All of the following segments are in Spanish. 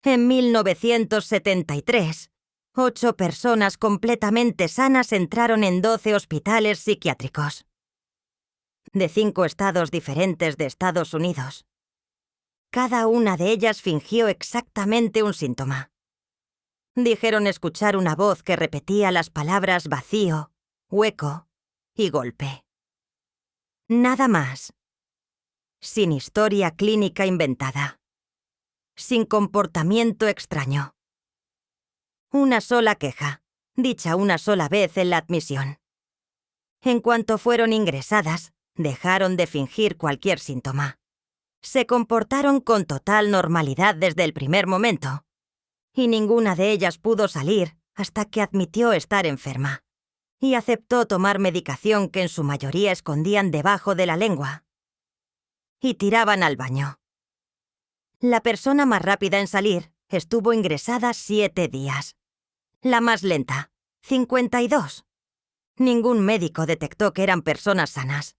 En 1973, 8 personas completamente sanas entraron en 12 hospitales psiquiátricos de 5 estados diferentes de Estados Unidos. Cada una de ellas fingió exactamente un síntoma. Dijeron escuchar una voz que repetía las palabras vacío, hueco y golpe. Nada más. Sin historia clínica inventada. Sin comportamiento extraño. Una sola queja, dicha una sola vez en la admisión. En cuanto fueron ingresadas, dejaron de fingir cualquier síntoma. Se comportaron con total normalidad desde el primer momento, y ninguna de ellas pudo salir hasta que admitió estar enferma, y aceptó tomar medicación que en su mayoría escondían debajo de la lengua, y tiraban al baño. La persona más rápida en salir estuvo ingresada 7 días. La más lenta, 52. Ningún médico detectó que eran personas sanas.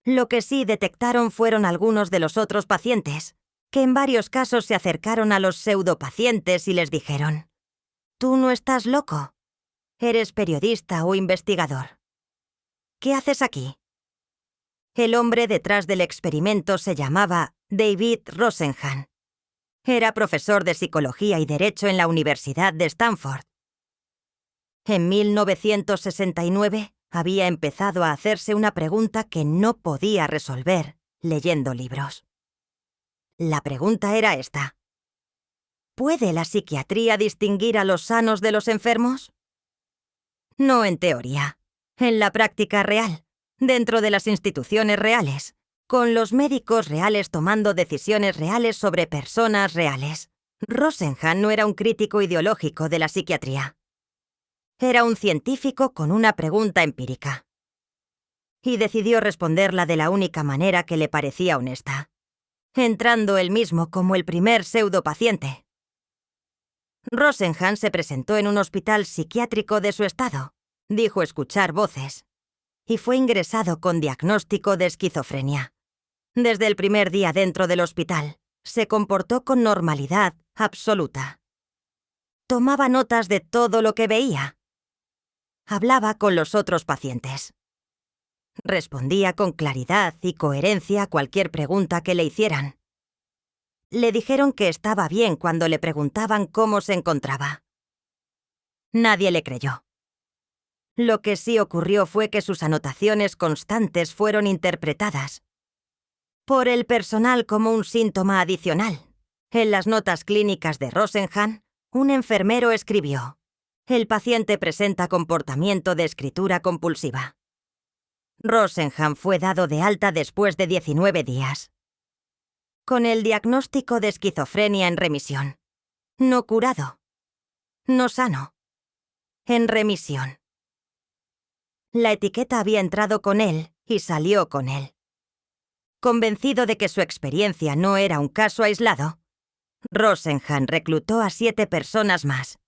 Lo que sí detectaron fueron algunos de los otros pacientes, que en varios casos se acercaron a los pseudopacientes y les dijeron: «Tú no estás loco. Eres periodista o investigador. ¿Qué haces aquí?». El hombre detrás del experimento se llamaba David Rosenhan. Era profesor de psicología y derecho en la Universidad de Stanford. En 1969 había empezado a hacerse una pregunta que no podía resolver leyendo libros. La pregunta era esta: ¿puede la psiquiatría distinguir a los sanos de los enfermos? No en teoría, en la práctica real, dentro de las instituciones reales, con los médicos reales tomando decisiones reales sobre personas reales. Rosenhan no era un crítico ideológico de la psiquiatría. Era un científico con una pregunta empírica. Y decidió responderla de la única manera que le parecía honesta, entrando él mismo como el primer pseudopaciente. Rosenhan se presentó en un hospital psiquiátrico de su estado, dijo escuchar voces, y fue ingresado con diagnóstico de esquizofrenia. Desde el primer día dentro del hospital, se comportó con normalidad absoluta. Tomaba notas de todo lo que veía. Hablaba con los otros pacientes. Respondía con claridad y coherencia a cualquier pregunta que le hicieran. Le dijeron que estaba bien cuando le preguntaban cómo se encontraba. Nadie le creyó. Lo que sí ocurrió fue que sus anotaciones constantes fueron interpretadas por el personal como un síntoma adicional. En las notas clínicas de Rosenhan, un enfermero escribió: «El paciente presenta comportamiento de escritura compulsiva». Rosenhan fue dado de alta después de 19 días, con el diagnóstico de esquizofrenia en remisión. No curado. No sano. En remisión. La etiqueta había entrado con él y salió con él. Convencido de que su experiencia no era un caso aislado, Rosenhan reclutó a 7 personas más.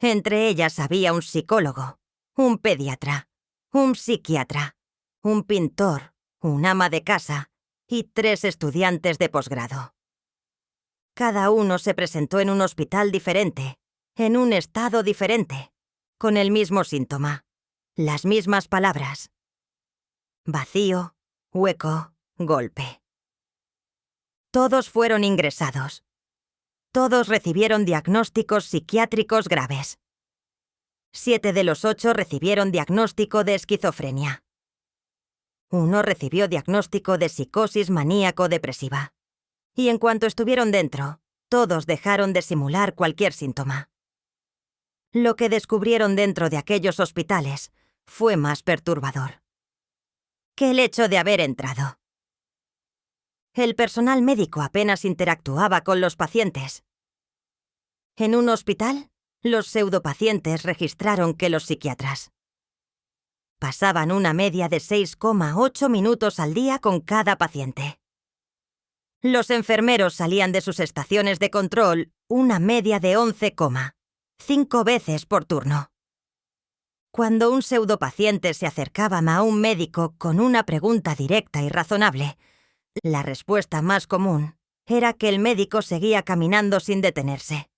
Entre ellas había un psicólogo, un pediatra, un psiquiatra, un pintor, un ama de casa y 3 estudiantes de posgrado. Cada uno se presentó en un hospital diferente, en un estado diferente, con el mismo síntoma, las mismas palabras: vacío, hueco, golpe. Todos fueron ingresados. Todos recibieron diagnósticos psiquiátricos graves. 7 de los 8 recibieron diagnóstico de esquizofrenia. 1 recibió diagnóstico de psicosis maníaco-depresiva. Y en cuanto estuvieron dentro, todos dejaron de simular cualquier síntoma. Lo que descubrieron dentro de aquellos hospitales fue más perturbador que el hecho de haber entrado. El personal médico apenas interactuaba con los pacientes. En un hospital, los pseudopacientes registraron que los psiquiatras pasaban una media de 6,8 minutos al día con cada paciente. Los enfermeros salían de sus estaciones de control una media de 11,5 veces por turno. Cuando un pseudopaciente se acercaba a un médico con una pregunta directa y razonable, la respuesta más común era que el médico seguía caminando sin detenerse,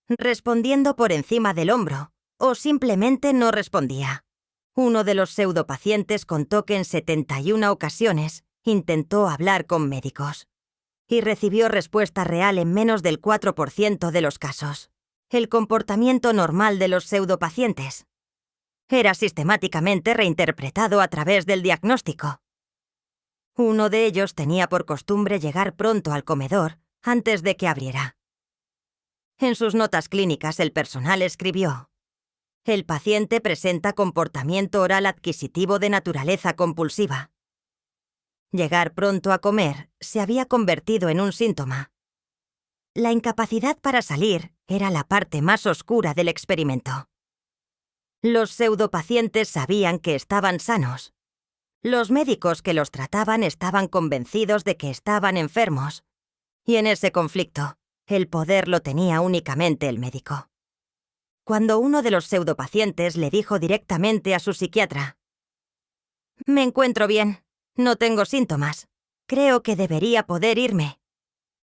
respondiendo por encima del hombro, o simplemente no respondía. Uno de los pseudopacientes contó que en 71 ocasiones intentó hablar con médicos y recibió respuesta real en menos del 4% de los casos. El comportamiento normal de los pseudopacientes era sistemáticamente reinterpretado a través del diagnóstico. Uno de ellos tenía por costumbre llegar pronto al comedor antes de que abriera. En sus notas clínicas el personal escribió: el paciente presenta comportamiento oral adquisitivo de naturaleza compulsiva. Llegar pronto a comer se había convertido en un síntoma. La incapacidad para salir era la parte más oscura del experimento. Los pseudopacientes sabían que estaban sanos. Los médicos que los trataban estaban convencidos de que estaban enfermos. Y en ese conflicto, el poder lo tenía únicamente el médico. Cuando uno de los pseudopacientes le dijo directamente a su psiquiatra: «Me encuentro bien, no tengo síntomas, creo que debería poder irme»,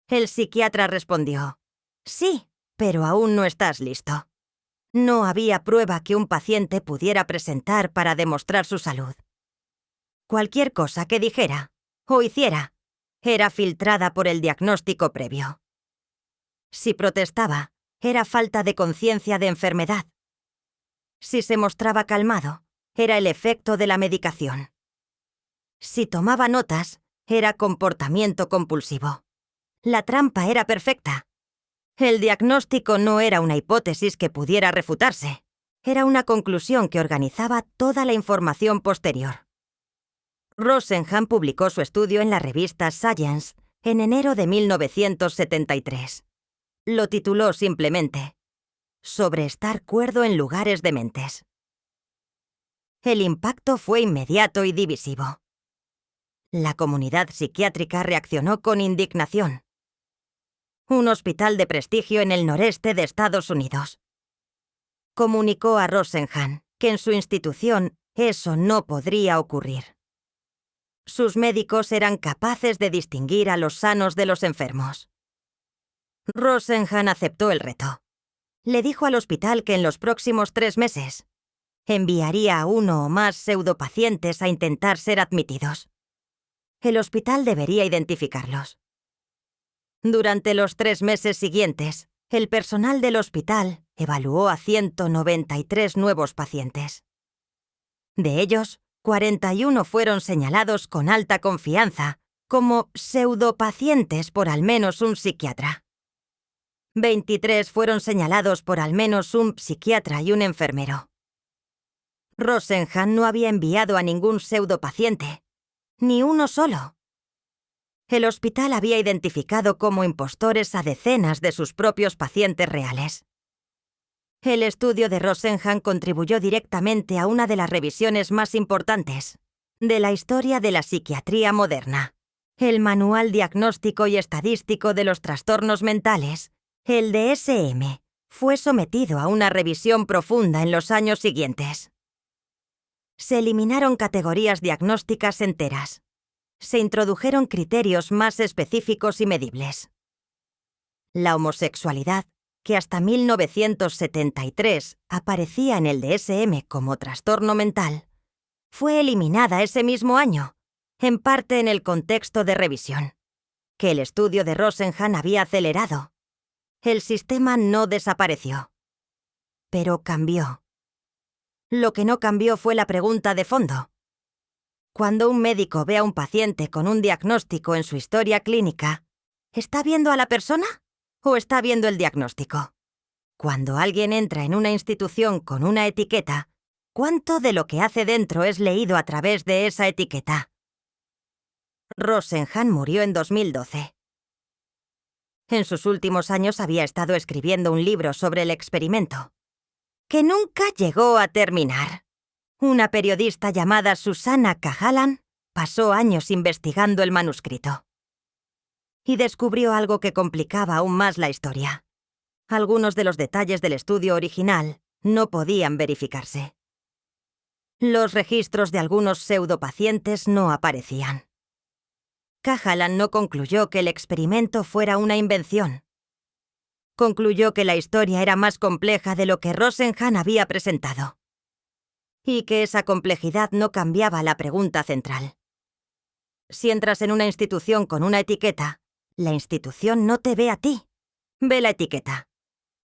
el psiquiatra respondió: «Sí, pero aún no estás listo». No había prueba que un paciente pudiera presentar para demostrar su salud. Cualquier cosa que dijera o hiciera era filtrada por el diagnóstico previo. Si protestaba, era falta de conciencia de enfermedad. Si se mostraba calmado, era el efecto de la medicación. Si tomaba notas, era comportamiento compulsivo. La trampa era perfecta. El diagnóstico no era una hipótesis que pudiera refutarse. Era una conclusión que organizaba toda la información posterior. Rosenhan publicó su estudio en la revista Science en enero de 1973. Lo tituló simplemente «Sobre estar cuerdo en lugares dementes». El impacto fue inmediato y divisivo. La comunidad psiquiátrica reaccionó con indignación. Un hospital de prestigio en el noreste de Estados Unidos comunicó a Rosenhan que en su institución eso no podría ocurrir. Sus médicos eran capaces de distinguir a los sanos de los enfermos. Rosenhan aceptó el reto. Le dijo al hospital que en los próximos 3 meses enviaría a uno o más pseudopacientes a intentar ser admitidos. El hospital debería identificarlos. Durante los 3 meses siguientes, el personal del hospital evaluó a 193 nuevos pacientes. De ellos, 41 fueron señalados con alta confianza como pseudopacientes por al menos un psiquiatra. 23 fueron señalados por al menos un psiquiatra y un enfermero. Rosenhan no había enviado a ningún pseudopaciente, ni uno solo. El hospital había identificado como impostores a decenas de sus propios pacientes reales. El estudio de Rosenhan contribuyó directamente a una de las revisiones más importantes de la historia de la psiquiatría moderna, el Manual Diagnóstico y Estadístico de los Trastornos Mentales, el DSM, fue sometido a una revisión profunda en los años siguientes. Se eliminaron categorías diagnósticas enteras. Se introdujeron criterios más específicos y medibles. La homosexualidad, que hasta 1973 aparecía en el DSM como trastorno mental, fue eliminada ese mismo año, en parte en el contexto de revisión, que el estudio de Rosenhan había acelerado. El sistema no desapareció, pero cambió. Lo que no cambió fue la pregunta de fondo. Cuando un médico ve a un paciente con un diagnóstico en su historia clínica, ¿está viendo a la persona o está viendo el diagnóstico? Cuando alguien entra en una institución con una etiqueta, ¿cuánto de lo que hace dentro es leído a través de esa etiqueta? Rosenhan murió en 2012. En sus últimos años había estado escribiendo un libro sobre el experimento, que nunca llegó a terminar. Una periodista llamada Susana Cahalan pasó años investigando el manuscrito y descubrió algo que complicaba aún más la historia. Algunos de los detalles del estudio original no podían verificarse. Los registros de algunos pseudopacientes no aparecían. Cahalan no concluyó que el experimento fuera una invención. Concluyó que la historia era más compleja de lo que Rosenhan había presentado. Y que esa complejidad no cambiaba la pregunta central. Si entras en una institución con una etiqueta, la institución no te ve a ti, ve la etiqueta.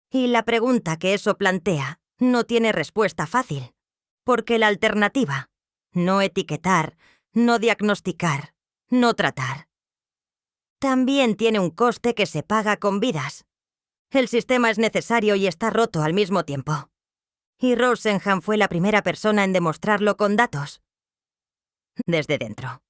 Y la pregunta que eso plantea no tiene respuesta fácil, porque la alternativa, no etiquetar, no diagnosticar, no tratar, también tiene un coste que se paga con vidas. El sistema es necesario y está roto al mismo tiempo. Y Rosenhan fue la primera persona en demostrarlo con datos. Desde dentro.